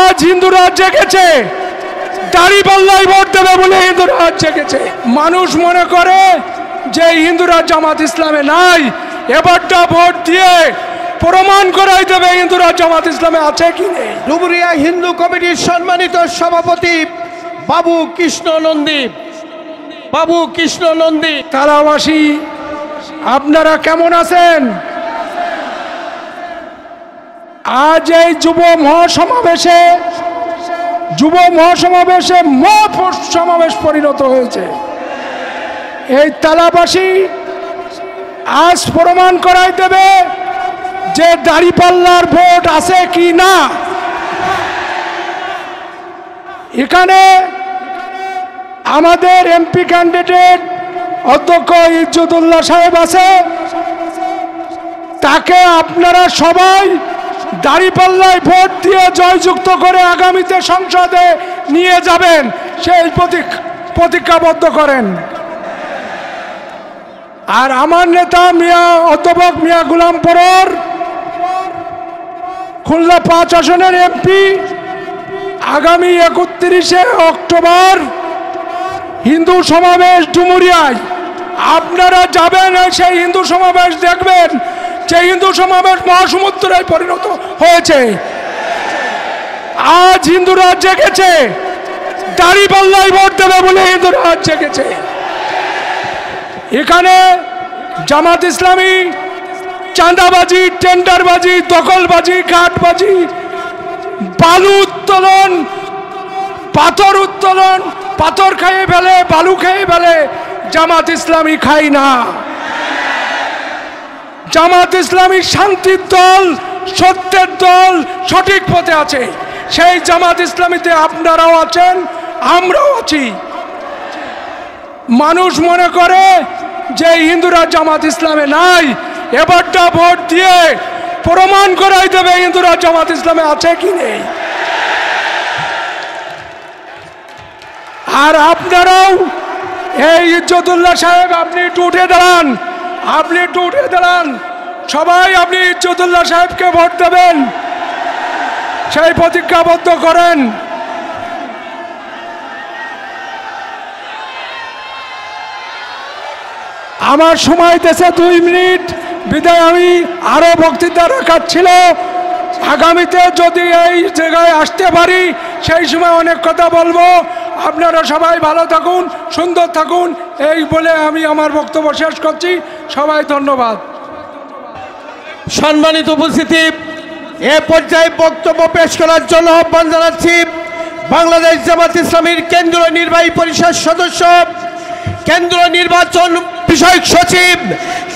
আজ হিন্দুরা জেগেছে, দাঁড়িপাল্লায় ভোট দেবে বলে হিন্দুরা জেগেছে। মানুষ মনে করে যে হিন্দুরা জামাত ইসলামে নাই, এবারটা ভোট দিয়ে প্রমাণ করাই দেবে হিন্দুরা জামাত ইসলামে আছে কি নেই। ডুমুরিয়া হিন্দু কমিটির সম্মানিত সভাপতি বাবু কৃষ্ণ নন্দী। তালাবাসী আপনারা কেমন আছেন? আজ এই যুব মহাসমাবেশে মহাসমাবেশ পরিণত হয়েছে। এই তালাবাসী আজ প্রমাণ করাই দেবে যে দাঁড়িপাল্লার ভোট আছে কি না। এখানে আমাদের এমপি ক্যান্ডিডেট অধ্যক্ষ ইজ্জতুল্লাহ সাহেব আছে, তাকে আপনারা সবাই দাঁড়িপাল্লায় ভোট দিয়ে জয়যুক্ত করে আগামীতে সংসদে নিয়ে যাবেন, সেই প্রতিজ্ঞাবদ্ধ করেন। আর আমার নেতা অধ্যাপক মিয়া গোলাম পরর, খুলনা 5 আসনের এমপি, আগামী 31শে অক্টোবর হিন্দু সমাবেশ ডুমুরিয়ায় আপনারা যাবেন, সেই হিন্দু সমাবেশ দেখবেন যে হিন্দু সমাবেশ মহাসমুদ্রে পরিণত হয়েছে। আজ হিন্দুরা জেগেছে, দাঁড়িপাল্লায় ভোট দেবে বলে হিন্দুরা জেগেছে। এখানে জামাত ইসলামী চাঁদাবাজি, টেন্ডারবাজি, দখলবাজি, ঘাটবাজি, বালু উত্তোলন, পাথর উত্তোলন, পাথর খেয়ে ফেলে, বালু খেয়ে ফেলে, জামাত ইসলামী খাই না। জামাত ইসলামী শান্তির দল, সত্যের দল, সঠিক পথে আছে। সেই জামাত ইসলামীতে আপনারাও আছেন, আমরাও আছি। মানুষ মনে করে যে হিন্দুরা জামাত ইসলামে নাই, এবারটা ভোট দিয়ে প্রমাণ করাই দেবে হিন্দুরা জামাত ইসলামে আছে কি নেই। আর আপনারাও এই ইজ্জতুল্লাহ সাহেব, আপনি একটু উঠে দাঁড়ান, সবাই আপনি ইজ্জতুল্লাহ সাহেবকে ভোট দেবেন, সেই প্রতিজ্ঞাবদ্ধ করেন। আমার সময় দেশে 2 মিনিট, বিদায় আমি আরো বক্তৃতা রাখার ছিল। আগামীতে যদি এই জায়গায় আসতে পারি সেই সময় অনেক কথা বলবো। আপনারা সবাই ভালো থাকুন, সুন্দর থাকুন, এই বলে আমি আমার বক্তব্য শেষ করছি। সবাই ধন্যবাদ। সম্মানিত উপস্থিতি, এ পর্যায়ে বক্তব্য পেশ করার জন্য আহ্বান জানাচ্ছি বাংলাদেশ জামাত ইসলামীর কেন্দ্রীয় নির্বাহী পরিষদ সদস্য, কেন্দ্রীয় নির্বাচন বিষয়ক সচিব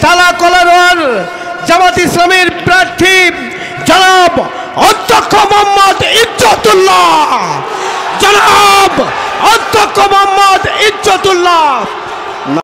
তালা কলারওয়াল, জামাত ইসলামীর প্রার্থী জনাব অধ্যক্ষ মোহাম্মদ ইজ্জতুল্লাহ।